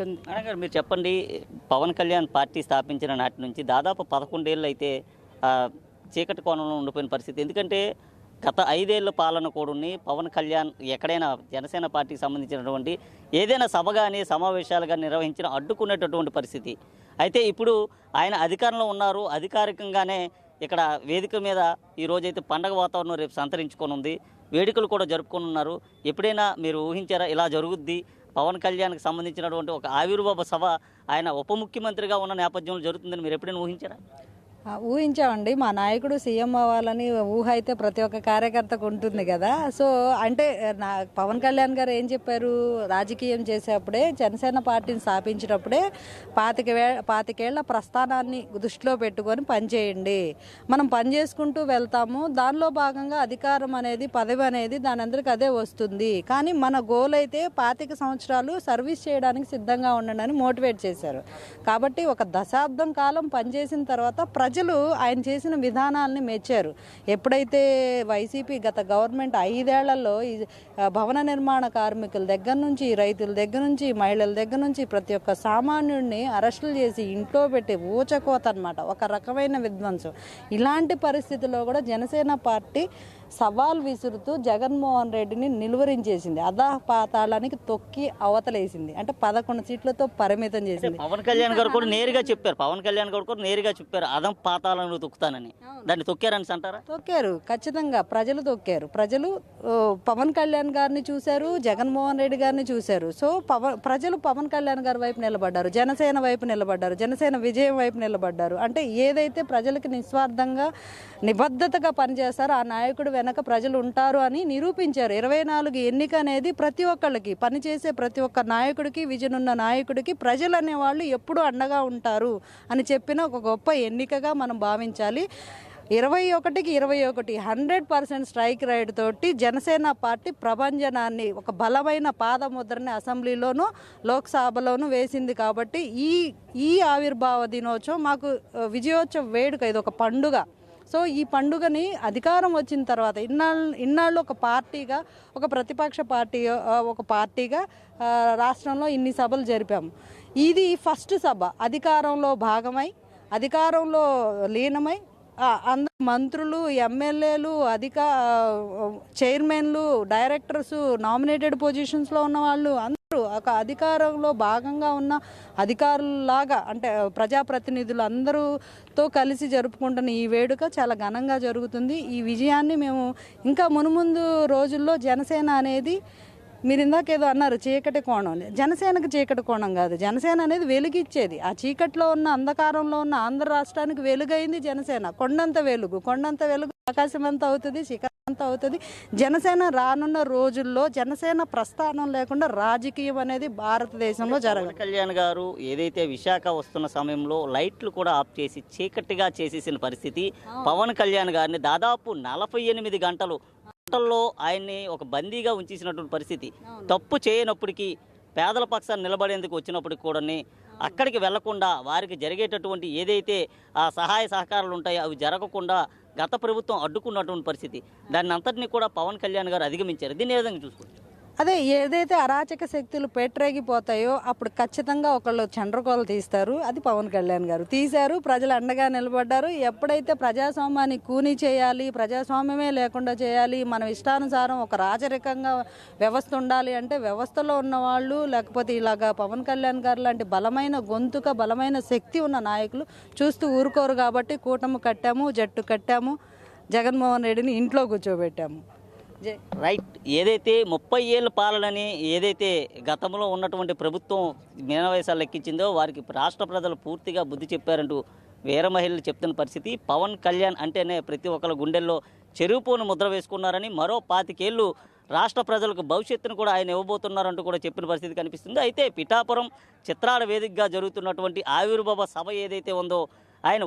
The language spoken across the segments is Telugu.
ఉంటుంది. మేడం గారు మీరు చెప్పండి, పవన్ కళ్యాణ్ పార్టీ స్థాపించిన నాటి నుంచి దాదాపు 11 ఏళ్ళు అయితే చీకటి కోణంలో ఉండిపోయిన పరిస్థితి. ఎందుకంటే గత 5 ఏళ్ల పాలన కూడా పవన్ కళ్యాణ్ ఎక్కడైనా జనసేన పార్టీకి సంబంధించినటువంటి ఏదైనా సభ కానీ సమావేశాలు కానీ నిర్వహించిన అడ్డుకునేటటువంటి పరిస్థితి. అయితే ఇప్పుడు ఆయన అధికారంలో ఉన్నారు, అధికారికంగానే ఇక్కడ వేదిక మీద ఈరోజైతే పండగ వాతావరణం రేపు సంతరించుకొని ఉంది, వేడుకలు కూడా జరుపుకొని ఉన్నారు. ఎప్పుడైనా మీరు ఊహించారా ఇలా జరుగుద్ది? పవన్ కళ్యాణ్కి సంబంధించినటువంటి ఒక ఆవిర్భావ సభ ఆయన ఉప ముఖ్యమంత్రిగా ఉన్న నేపథ్యంలో జరుగుతుందని మీరు ఎప్పుడైనా ఊహించారా? ఊహించామండి. మా నాయకుడు సీఎం అవ్వాలని ఊహ అయితే ప్రతి ఒక్క కార్యకర్తకు ఉంటుంది కదా. సో అంటే పవన్ కళ్యాణ్ గారు ఏం చెప్పారు, రాజకీయం చేసేప్పుడే జనసేన పార్టీని స్థాపించినప్పుడే 25 ప్రస్థానాన్ని దృష్టిలో పెట్టుకొని పనిచేయండి, మనం పని చేసుకుంటూ వెళ్తాము, దానిలో భాగంగా అధికారం అనేది పదవి అనేది దాని అందరికి అదే వస్తుంది, కానీ మన గోల్ అయితే 25 సంవత్సరాలు సర్వీస్ చేయడానికి సిద్ధంగా ఉండండి అని మోటివేట్ చేశారు. కాబట్టి ఒక దశాబ్దం కాలం పనిచేసిన తర్వాత ప్రజలు ఆయన చేసిన విధానాలని మెచ్చారు. ఎప్పుడైతే వైసీపీ గత గవర్నమెంట్ 5 ఏళ్లలో ఈ భవన నిర్మాణ కార్మికుల దగ్గర నుంచి, రైతుల దగ్గర నుంచి, మహిళల దగ్గర నుంచి ప్రతి ఒక్క సామాన్యుడిని అరెస్టులు చేసి ఇంట్లో పెట్టి ఊచకోత అనమాట, ఒక రకమైన విధ్వంసం. ఇలాంటి పరిస్థితుల్లో కూడా జనసేన పార్టీ సవాల్ విసురుతూ జగన్మోహన్ రెడ్డిని నిలువరించేసింది, అధపాతాళానికి తొక్కి అవతలేసింది. అంటే 11 సీట్లతో పరిమితం చేసింది. పవన్ కళ్యాణ్ గారు కూడా నేరుగా చెప్పారు అదం పాతాలను తొక్కుతానని. దాన్ని తొక్కారని అంటారా? తొక్కారు, ఖచ్చితంగా ప్రజలు తొక్కారు. ప్రజలు పవన్ కళ్యాణ్ గారిని చూశారు, జగన్మోహన్ రెడ్డి గారిని చూశారు. సో ప్రజలు పవన్ కళ్యాణ్ గారి వైపు నిలబడ్డారు, జనసేన వైపు నిలబడ్డారు, జనసేన విజయం వైపు నిలబడ్డారు. అంటే ఏదైతే ప్రజలకి నిస్వార్థంగా నిబద్ధతగా పనిచేస్తారో ఆ నాయకుడు వెనక ప్రజలు ఉంటారు అని నిరూపించారు. 24 ఎన్నిక అనేది ప్రతి ఒక్కళ్ళకి, పనిచేసే ప్రతి ఒక్క నాయకుడికి, విజన్ ఉన్న నాయకుడికి ప్రజలు అనేవాళ్ళు ఎప్పుడూ అండగా ఉంటారు అని చెప్పిన ఒక గొప్ప ఎన్నికగా మనం భావించాలి. 21కి 21 100% స్ట్రైక్ రైట్ తోటి జనసేన పార్టీ ప్రభంజనాన్ని, ఒక బలమైన పాదముద్రని అసెంబ్లీలోనూ లోక్సభలోనూ వేసింది. కాబట్టి ఈ ఆవిర్భావ దినోత్సవం మాకు విజయోత్సవ వేడుక, ఇది ఒక పండుగ. సో ఈ పండుగని అధికారం వచ్చిన తర్వాత ఇన్నాళ్ళు ఒక పార్టీగా, ఒక ప్రతిపక్ష పార్టీగా రాష్ట్రంలో ఇన్ని సభలు జరిపాము. ఇది ఫస్ట్ సభ. అధికారంలో భాగమై, అధికారంలో లీనమై అందరు మంత్రులు, ఎమ్మెల్యేలు, చైర్మన్లు, డైరెక్టర్స్, నామినేటెడ్ పొజిషన్స్లో ఉన్న వాళ్ళు అందరూ ఒక అధికారంలో భాగంగా ఉన్న అధికారులాగా, అంటే ప్రజాప్రతినిధులు అందరూతో కలిసి జరుపుకుంటున్న ఈ వేడుక చాలా ఘనంగా జరుగుతుంది. ఈ విజయాన్ని మేము ఇంకా మునుముందు రోజుల్లో జనసేన అనేది, మీరు ఇందాకేదో అన్నారు చీకటి కోణం, జనసేనకు చీకటి కోణం కాదు, జనసేన అనేది వెలుగిచ్చేది. ఆ చీకట్లో ఉన్న, అంధకారంలో ఉన్న ఆంధ్ర రాష్ట్రానికి వెలుగైంది జనసేన. కొండంత వెలుగు ఆకాశం ఎంత అవుతుంది, శిఖరం ఎంత అవుతుంది. జనసేన రానున్న రోజుల్లో జనసేన ప్రస్థానం లేకుండా రాజకీయం అనేది భారతదేశంలో జరగదు. కళ్యాణ్ గారు ఏదైతే విశాఖ వస్తున్న సమయంలో లైట్లు కూడా ఆఫ్ చేసి చీకటిగా చేసేసిన పరిస్థితి, పవన్ కళ్యాణ్ గారిని దాదాపు 48 గంటల్లో ఆయన్ని ఒక బందీగా ఉంచేసినటువంటి పరిస్థితి. తప్పు చేయనప్పటికీ, పేదల పక్షాన్ని నిలబడేందుకు వచ్చినప్పటికి కూడా అక్కడికి వెళ్లకుండా, వారికి జరిగేటటువంటి ఏదైతే ఆ సహాయ సహకారాలు ఉంటాయో అవి జరగకుండా గత ప్రభుత్వం అడ్డుకున్నటువంటి పరిస్థితి. దాన్ని అంతటినీ కూడా పవన్ కళ్యాణ్ గారు అధిగమించారు. దీన్ని ఏ విధంగా చూసుకోవచ్చు? అదే, ఏదైతే అరాచక శక్తులు పెట్టరేగిపోతాయో అప్పుడు ఖచ్చితంగా ఒకళ్ళు చండ్రకోలు తీస్తారు. అది పవన్ కళ్యాణ్ గారు తీశారు. ప్రజలు అండగా నిలబడ్డారు. ఎప్పుడైతే ప్రజాస్వామ్యాన్ని కూనీ చేయాలి, ప్రజాస్వామ్యమే లేకుండా చేయాలి, మనం ఇష్టానుసారం ఒక రాజరికంగా వ్యవస్థ ఉండాలి అంటే వ్యవస్థలో ఉన్నవాళ్ళు, లేకపోతే ఇలాగా పవన్ కళ్యాణ్ గారు లాంటి బలమైన గొంతుక, బలమైన శక్తి ఉన్న నాయకులు చూస్తూ ఊరుకోరు. కాబట్టి కూటమి కట్టాము, జట్టు కట్టాము, జగన్మోహన్ రెడ్డిని ఇంట్లో కూర్చోబెట్టాము. రైట్. ఏదైతే 30 ఏళ్ళ పాలనని ఏదైతే గతంలో ఉన్నటువంటి ప్రభుత్వం మీనవేశాలు లెక్కించిందో వారికి రాష్ట్ర ప్రజలు పూర్తిగా బుద్ధి చెప్పారంటూ వీర మహిళలు చెప్తున్న పరిస్థితి. పవన్ కళ్యాణ్ అంటేనే ప్రతి ఒక్కరి గుండెల్లో చెరువుపోను ముద్ర వేసుకున్నారని, మరో 25 ఏళ్ళు రాష్ట్ర ప్రజలకు భవిష్యత్తును కూడా ఆయన ఇవ్వబోతున్నారంటూ కూడా చెప్పిన పరిస్థితి కనిపిస్తుంది. అయితే పిఠాపురం చిత్రాల వేదికగా జరుగుతున్నటువంటి ఆవిర్భావ సభ ఏదైతే ఉందో, ఆయన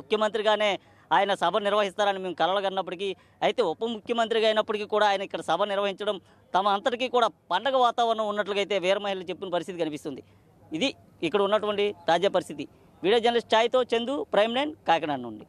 ముఖ్యమంత్రిగానే ఆయన సభ నిర్వహిస్తారని మేము కలలుగన్నప్పటికీ, అయితే ఉప ముఖ్యమంత్రిగా అయినప్పటికీ కూడా ఆయన ఇక్కడ సభ నిర్వహించడం తమ అంతటికీ కూడా పండగ వాతావరణం ఉన్నట్లుగా అయితే వీర మహిళలు చెప్పిన పరిస్థితి కనిపిస్తుంది. ఇది ఇక్కడ ఉన్నటువంటి తాజా పరిస్థితి. వీడియో జర్నలిస్ట్ ఛాయ్తో చందు, ప్రైమ్ 9 కాకినాడ నుండి.